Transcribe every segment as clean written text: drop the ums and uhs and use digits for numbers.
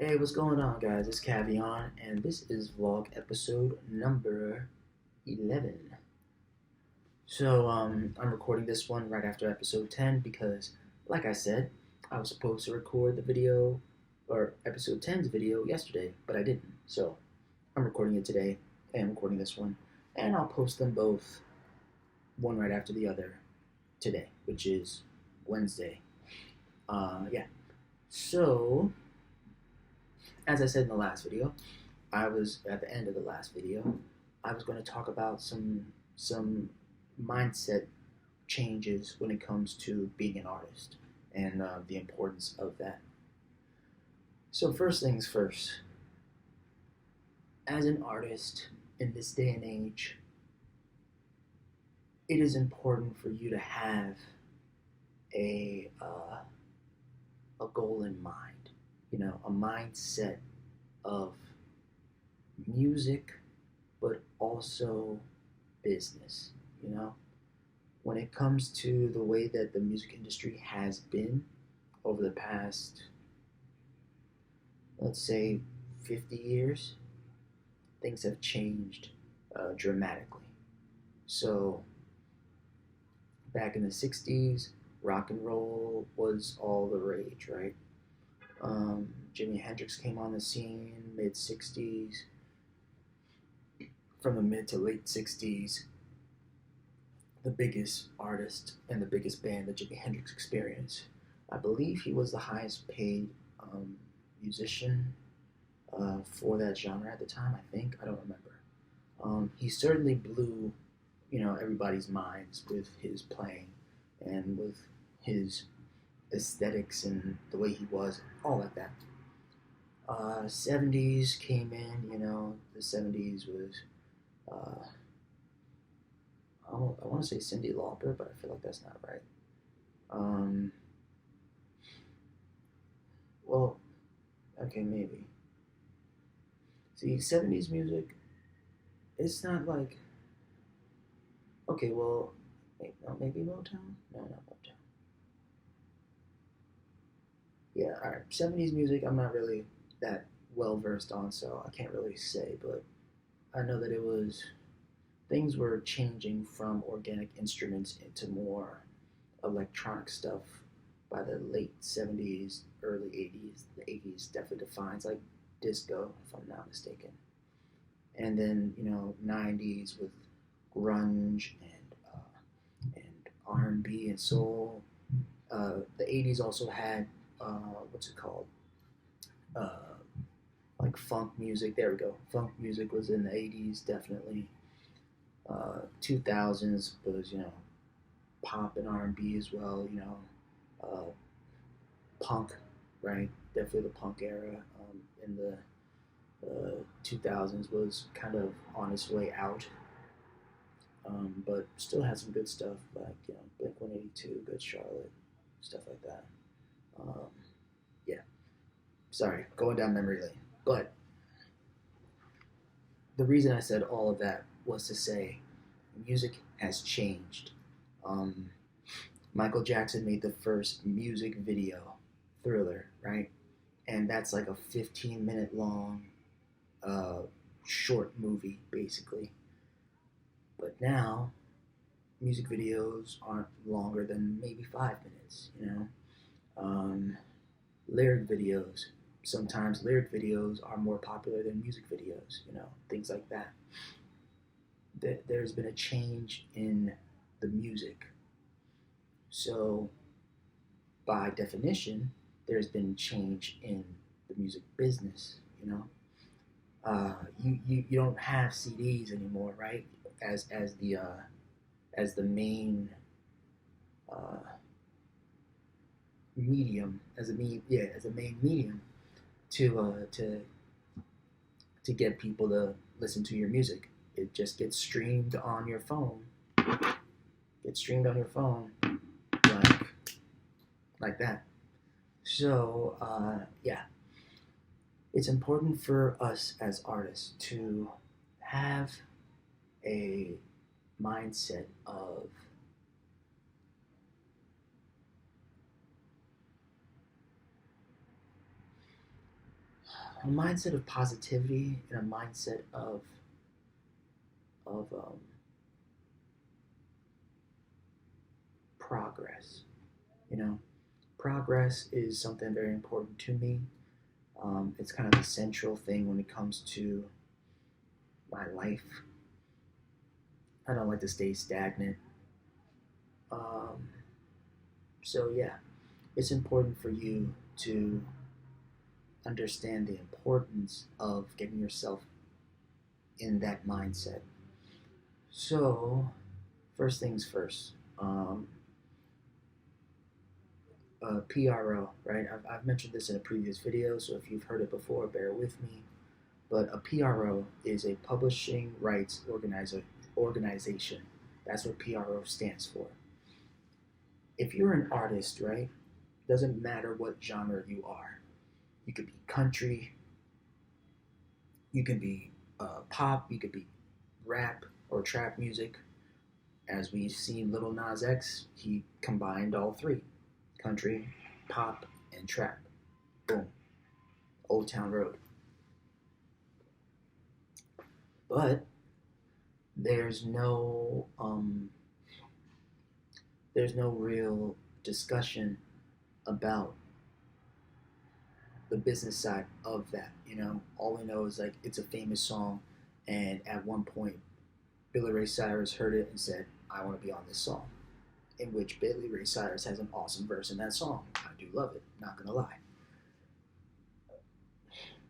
Hey, what's going on, guys? It's Cavion, and this is vlog episode number 11. I'm recording this one right after episode 10 because, like I said, I was supposed to record the video or episode 10's video yesterday, but I didn't. So, I'm recording it today and recording this one, and I'll post them both one right after the other today, which is Wednesday. Yeah. So, as I said in the last video, I was at the end of the last video. I was going to talk about some mindset changes when it comes to being an artist and the importance of that. So first things first, as an artist in this day and age, it is important for you to have a goal in mind. You know, a mindset of music, but also business. You know, when it comes to the way that the music industry has been over the past, let's say, 50 years, things have changed dramatically. So, back in the 60s, rock and roll was all the rage, right? Jimi Hendrix came on the scene mid 60s. From the mid to late 60s, the biggest artist and the biggest band that Jimi Hendrix experienced. I believe he was the highest paid musician for that genre at the time. I think I don't remember. He certainly blew, everybody's minds with his playing and with his aesthetics and the way he was, all like that. 70s came in. The 70s was uh, I want to say Cyndi Lauper, but I feel like that's not right. Um, well, okay, maybe. See, 70s music, it's not like, okay, well, wait, no, maybe Motown? No, not Motown. Yeah, all right, 70s music, I'm not really that well versed on, so I can't really say, but I know that things were changing from organic instruments into more electronic stuff by the late 70s, early 80s. The 80s definitely defines like disco, if I'm not mistaken. And then, 90s with grunge and R&B and soul. The 80s also had, what's it called? Uh, like funk music. There we go. Funk music was in the 80s, definitely. 2000s was, pop and R&B as well. Punk, right? Definitely the punk era in the 2000s was kind of on its way out, but still had some good stuff like Blink 182, Good Charlotte, stuff like that. Um, yeah, sorry, going down memory lane. But the reason I said all of that was to say music has changed. Um, Michael Jackson made the first music video, Thriller, right? And that's like a 15-minute long uh, short movie, basically. But now, music videos aren't longer than maybe 5 minutes. Um, Lyric videos, sometimes lyric videos are more popular than music videos, things like that. There's been a change in the music. So, by definition, there's been change in the music business, you don't have CDs anymore, right? As the main uh, medium, as a main medium to get people to listen to your music. It just gets streamed on your phone. Gets streamed on your phone, like that. So yeah, it's important for us as artists to have a mindset of a mindset of positivity and a mindset of progress. You know, progress is something very important to me. It's kind of the central thing when it comes to my life. I don't like to stay stagnant. Um, so yeah, it's important for you to understand the importance of getting yourself in that mindset. So, first things first, PRO, right? I've mentioned this in a previous video, so if you've heard it before, bear with me. But a PRO is a publishing rights organization. That's what PRO stands for. If you're an artist, right, doesn't matter what genre you are. You could be country, you can be pop, you could be rap or trap music. As we've seen Little Nas X, he combined all three: country, pop, and trap. Boom. Old Town Road. But there's no there's no real discussion about the business side of that. All we know is like it's a famous song, and at one point, Billy Ray Cyrus heard it and said, "I want to be on this song." In which Billy Ray Cyrus has an awesome verse in that song. I do love it, not gonna lie.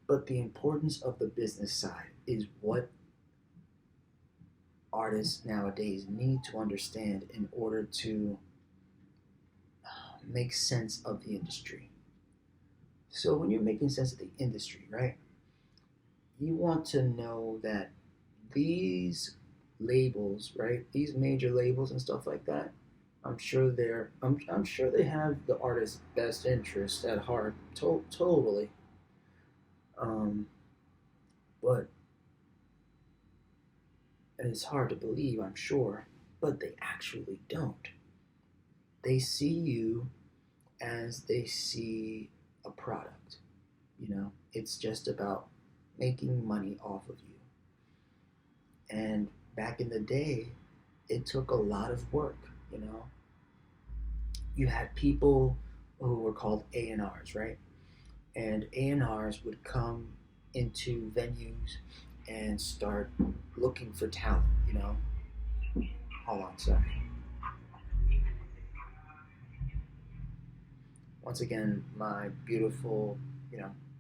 But the importance of the business side is what artists nowadays need to understand in order to make sense of the industry. So when you're making sense of the industry, right, you want to know that these labels, right, these major labels and stuff like that, I'm sure they have the artist's best interest at heart, totally. Um, but it's hard to believe, I'm sure, but they actually don't. They see you as they see a product. It's just about making money off of you. And back in the day, it took a lot of work. You know, you had people who were called A&Rs, right? And A&Rs would come into venues and start looking for talent. Hold on, sorry. Once again, my beautiful,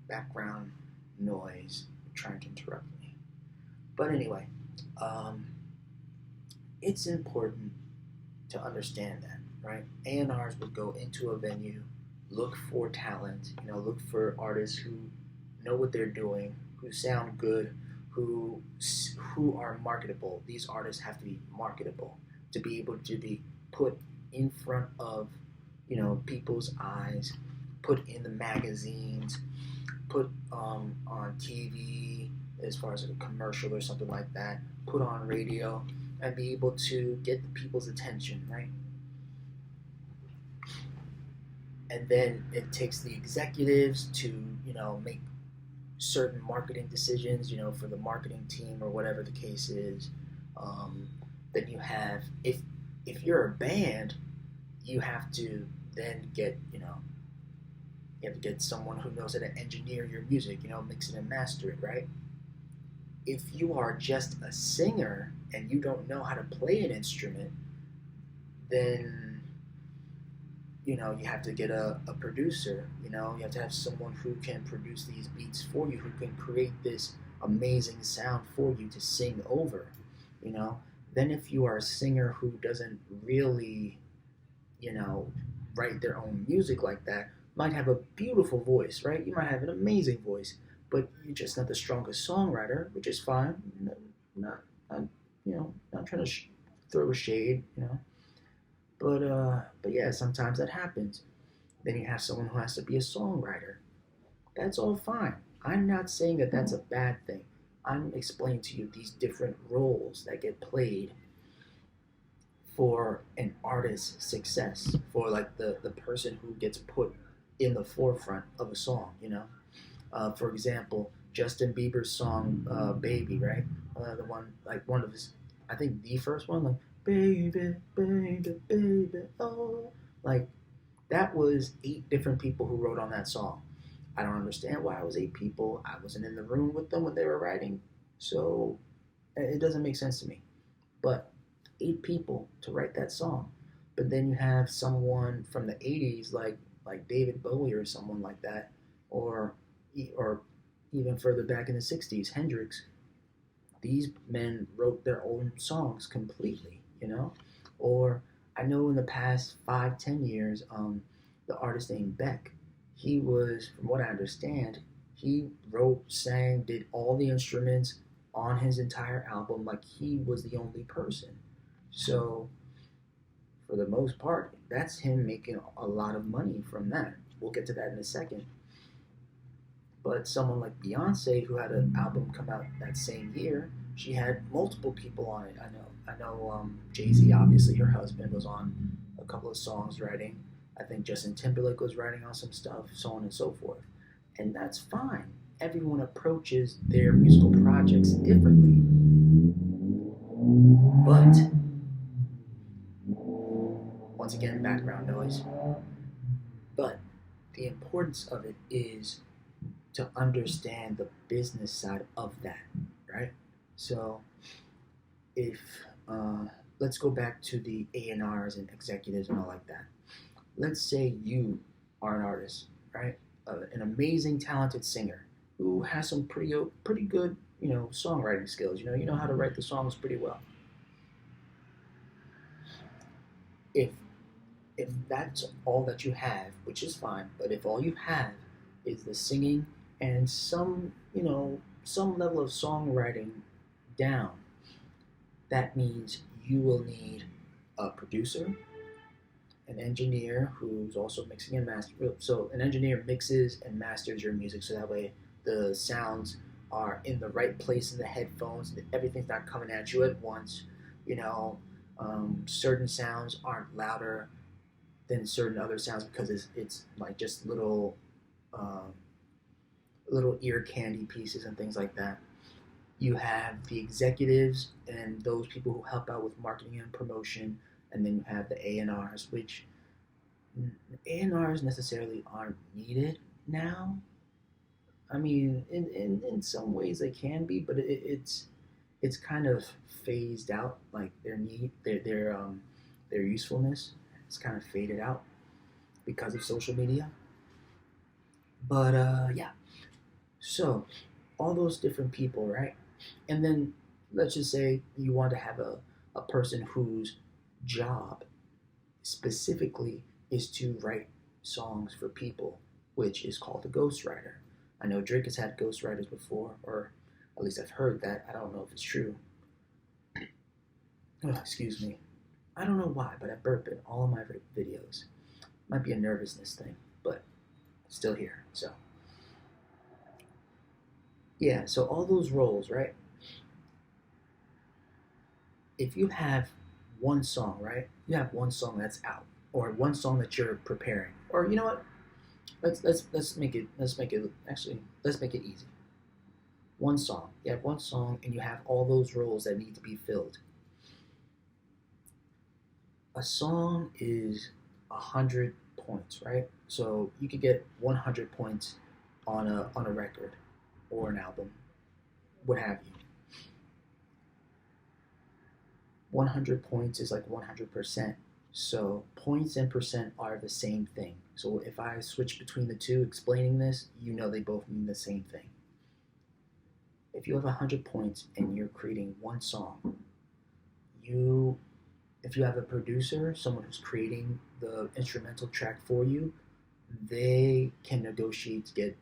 background noise trying to interrupt me. But anyway, um, it's important to understand that, right? A&Rs would go into a venue, look for talent, look for artists who know what they're doing, who sound good, who who are marketable. These artists have to be marketable to be able to be put in front of, people's eyes, put in the magazines, put on TV as far as a commercial or something like that, put on radio, and be able to get the people's attention, right? And then it takes the executives to, make certain marketing decisions, for the marketing team or whatever the case is. Then you have, if you're a band, you have to then get, you have to get someone who knows how to engineer your music, mix it and master it, right? If you are just a singer and you don't know how to play an instrument, then you have to get a producer. You have to have someone who can produce these beats for you, who can create this amazing sound for you to sing over. you know then if you are a singer who doesn't really write their own music like that, might have a beautiful voice, right? You might have an amazing voice, but you're just not the strongest songwriter, which is fine. Not not trying to throw a shade, but yeah, sometimes that happens. Then you have someone who has to be a songwriter. That's all fine. I'm not saying that that's a bad thing. I'm explaining to you these different roles that get played for an artist's success, for like the person who gets put in the forefront of a song. For example, Justin Bieber's song "Baby," right? The one, like one of his, I think the first one, like "Baby, baby, baby," oh, like that was 8 different people who wrote on that song. I don't understand why it was 8 people. I wasn't in the room with them when they were writing, so it doesn't make sense to me. But 8 people to write that song. But then you have someone from the '80s like David Bowie or someone like that, or or even further back in the '60s, Hendrix. These men wrote their own songs completely, you know. Or I know in the past 5, 10 years, the artist named Beck, he was, from what I understand, he wrote, sang, did all the instruments on his entire album like he was the only person. So for the most part, that's him making a lot of money from that. We'll get to that in a second. But someone like Beyonce, who had an album come out that same year, she had multiple people on it. I know. Jay Z, obviously, her husband, was on a couple of songs writing. I think Justin Timberlake was writing on some stuff, so on and so forth. And that's fine. Everyone approaches their musical projects differently. But once again, background noise. But the importance of it is to understand the business side of that, right? So if let's go back to the A&Rs and executives and all like that. Let's say you are an artist, right? An amazing, talented singer who has some pretty good, songwriting skills. You know how to write the songs pretty well. If if that's all that you have, which is fine, but if all you have is the singing and some level of songwriting down, that means you will need a producer, an engineer who's also mixing and mastering. So an engineer mixes and masters your music, so that way the sounds are in the right place in the headphones. Everything's not coming at you at once. You know, certain sounds aren't louder than certain other sounds because it's like just um, little ear candy pieces and things like that. You have the executives and those people who help out with marketing and promotion, and then you have the A&Rs, which A&Rs necessarily aren't needed now. I mean, in some ways they can be, but it's kind of phased out. Like their usefulness is kind of faded out because of social media. But yeah, so all those different people, right? And then let's just say you want to have a person whose job specifically is to write songs for people, which is called a ghostwriter. I know Drake has had ghostwriters before, or at least I've heard that. I don't know if it's true. Oh, excuse me. I don't know why, but I burp in all of my videos. Might be a nervousness thing, but still here. So yeah, so all those roles, right? If you have one song, right? You have one song that's out, or one song that you're preparing, or you know what? Let's make it easy. One song. You have one song, and you have all those roles that need to be filled. A song is 100 points, right? So you could get 100 points on a record or an album, what have you. 100 points is like 100%. So points and percent are the same thing. So if I switch between the two explaining this, you know they both mean the same thing. If you have 100 points and you're creating one song, you if you have a producer, someone who's creating the instrumental track for you, they can negotiate to get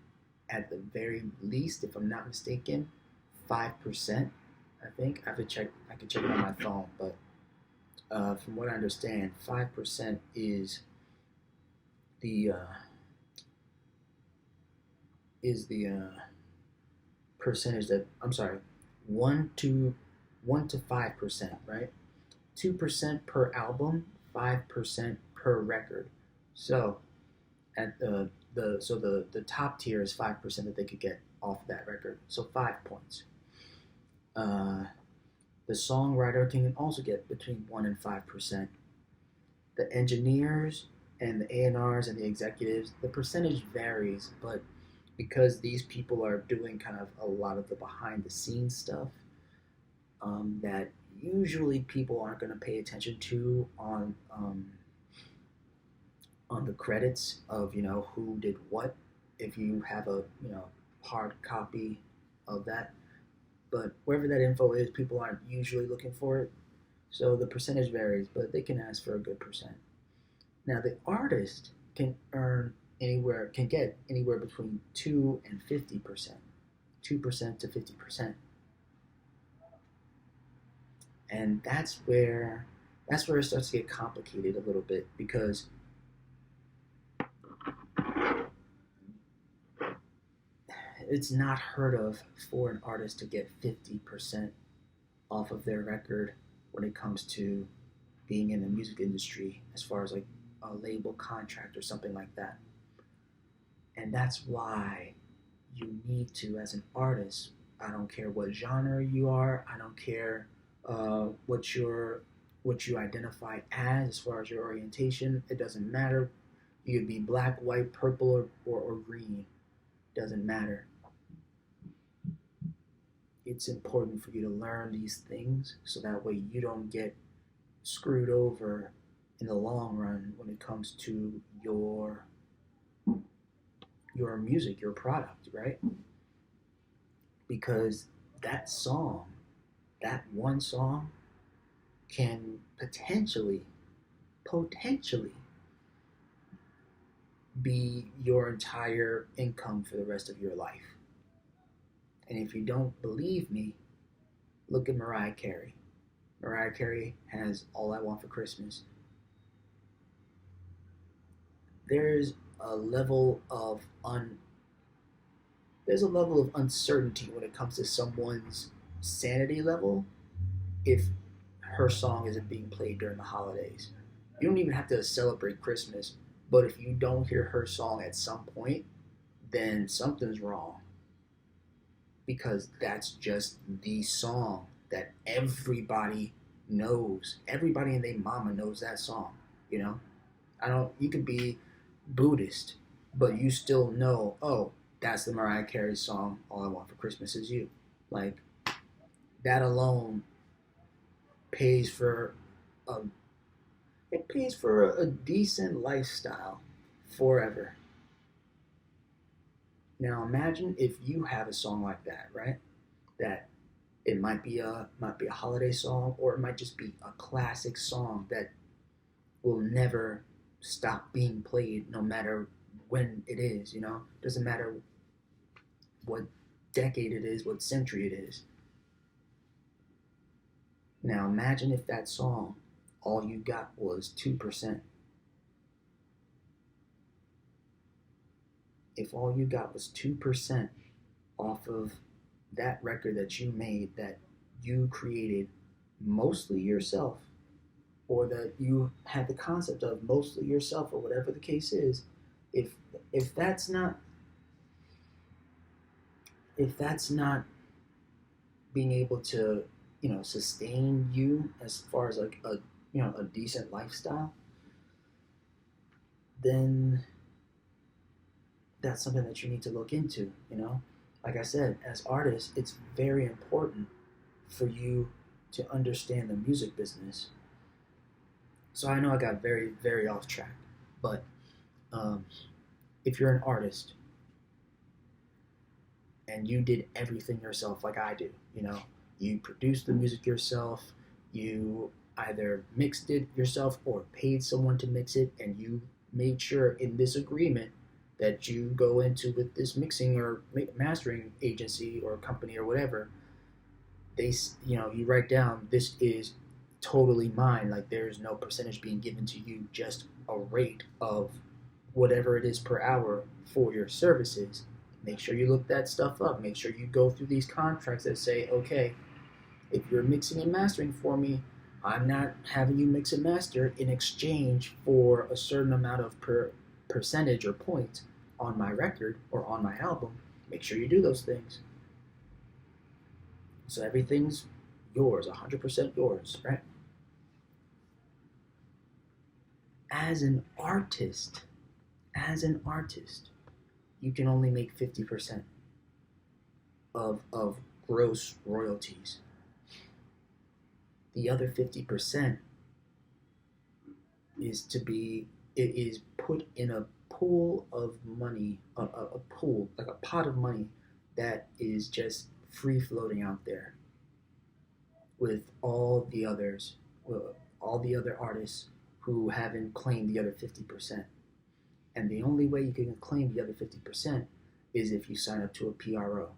at the very least, if I'm not mistaken, 5%. I think I could check it on my phone, but from what I understand, 5% the uh, is the percentage that I'm sorry, 1 to 5%, right? 2% per album, 5% per record. So at the top tier is 5% that they could get off that record. So 5 points. Uh, the songwriter can also get between 1 and 5%. The engineers and the A&Rs and the executives, the percentage varies, but because these people are doing kind of a lot of the behind the scenes stuff that usually people aren't going to pay attention to on the credits of who did what if you have a hard copy of that, but wherever that info is, people aren't usually looking for it, so the percentage varies, but they can ask for a good percent. Now the artist can get anywhere between 2% and 50%, 2% to 50%, and that's where it starts to get complicated a little bit, because it's not heard of for an artist to get 50% off of their record when it comes to being in the music industry, as far as like a label contract or something like that. And that's why you need to, as an artist, I don't care what genre you are, I don't care what you identify as far as your orientation, it doesn't matter. You could be black, white, purple, or green. Doesn't matter. It's important for you to learn these things so that way you don't get screwed over in the long run when it comes to your music, your product, right? Because that one song can potentially be your entire income for the rest of your life. And if you don't believe me, look at Mariah Carey. Mariah Carey has All I Want for Christmas. There's a level of uncertainty when it comes to someone's sanity level if her song isn't being played during the holidays. You don't even have to celebrate Christmas, but if you don't hear her song at some point, then something's wrong. Because that's just the song that everybody knows. Everybody and their mama knows that song, you know? You could be Buddhist, but you still know, oh, that's the Mariah Carey song, All I Want for Christmas Is You. Like, that alone pays for a decent lifestyle forever. Now imagine if you have a song like that, right? That it might be a holiday song, or it might just be a classic song that will never stop being played no matter when it is, Doesn't matter what decade it is, what century it is. Now imagine if that song, all you got was 2%. If all you got was 2% off of that record that you made, that you created mostly yourself, or that you had the concept of mostly yourself, or whatever the case is, if that's not being able to sustain you as far as like a decent lifestyle, then that's something that you need to look into. Like I said, as artists, it's very important for you to understand the music business. So I know I got very, very off track, but if you're an artist and you did everything yourself, like I do, you produced the music yourself, you either mixed it yourself or paid someone to mix it, and you made sure in this agreement that you go into with this mixing or mastering agency or company or whatever, you write down, this is totally mine, like there's no percentage being given to you, just a rate of whatever it is per hour for your services. Make sure you look that stuff up. Make sure you go through these contracts that say, okay, if you're mixing and mastering for me, I'm not having you mix and master in exchange for a certain amount of percentage or points. on my record or on my album, make sure you do those things. So everything's yours, 100% yours, right? As an artist, you can only make 50% of gross royalties. The other 50% is put in a pool of money, a pool, like a pot of money that is just free floating out there with all the other artists who haven't claimed the other 50%. And the only way you can claim the other 50% is if you sign up to a PRO,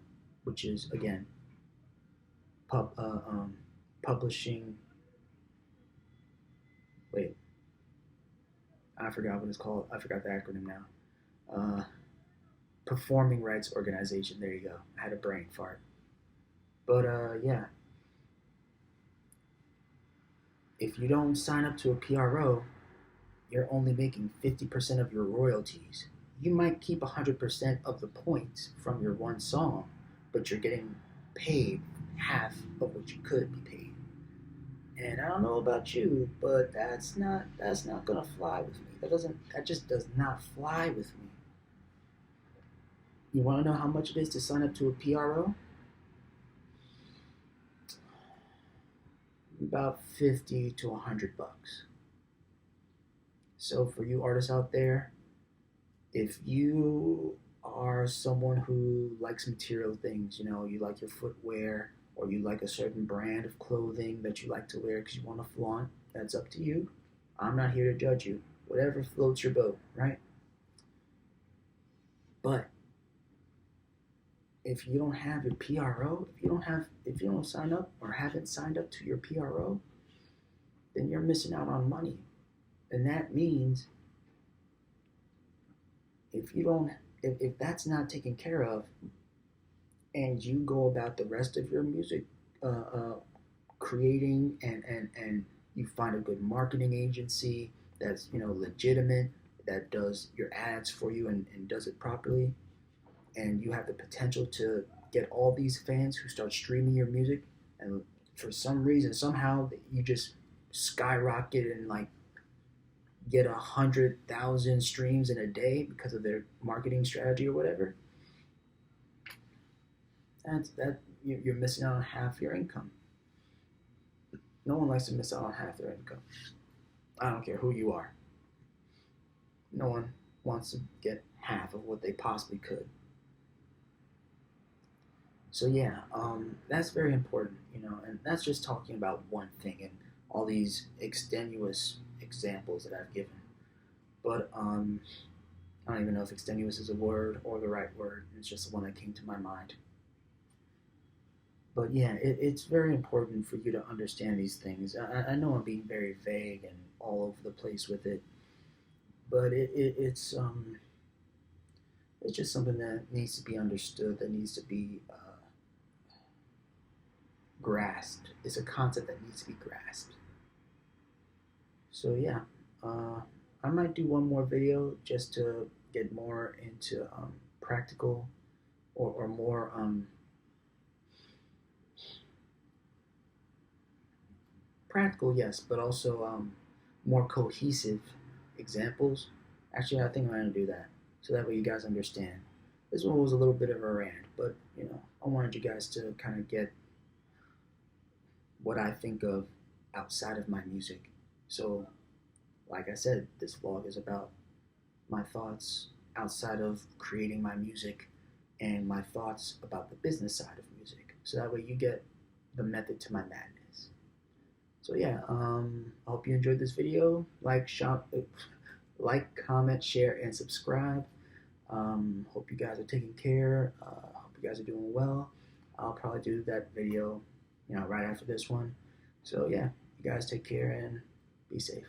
which is, again, publishing. Wait, I forgot what it's called. I forgot the acronym now. Performing Rights Organization. There you go. I had a brain fart. But yeah, if you don't sign up to a PRO, you're only making 50% of your royalties. You might keep 100% of the points from your one song, but you're getting paid half of what you could be paid. And I don't know about you, but that's not gonna fly with me. That just does not fly with me. You want to know how much it is to sign up to a PRO? About 50 to 100 bucks. So for you artists out there, if you are someone who likes material things, you like your footwear, or you like a certain brand of clothing that you like to wear because you want to flaunt, that's up to you. I'm not here to judge you. Whatever floats your boat, right? But if you don't have your PRO, if you don't sign up or haven't signed up to your PRO, then you're missing out on money. And that means if that's not taken care of, and you go about the rest of your music creating, and you find a good marketing agency that's legitimate, that does your ads for you and does it properly, and you have the potential to get all these fans who start streaming your music, and for some reason somehow you just skyrocket and like get 100,000 streams in a day because of their marketing strategy or whatever, you're missing out on half your income. No one likes to miss out on half their income. I don't care who you are. No one wants to get half of what they possibly could. So yeah, that's very important, and that's just talking about one thing and all these extenuous examples that I've given. But I don't even know if extenuous is a word or the right word. It's just the one that came to my mind. But yeah, it's very important for you to understand these things. I know I'm being very vague and all over the place with it, but it's just something that needs to be understood, that needs to be grasped. It's a concept that needs to be grasped. So yeah, I might do one more video just to get more into practical or more practical, yes, but also more cohesive examples. Actually, I think I'm going to do that so that way you guys understand. This one was a little bit of a rant, but I wanted you guys to kind of get what I think of outside of my music. So, like I said, this vlog is about my thoughts outside of creating my music and my thoughts about the business side of music. So that way you get the method to my madness. So yeah, I hope you enjoyed this video. Like, comment, share, and subscribe. Hope you guys are taking care. Hope you guys are doing well. I'll probably do that video, right after this one. So yeah, you guys take care and be safe.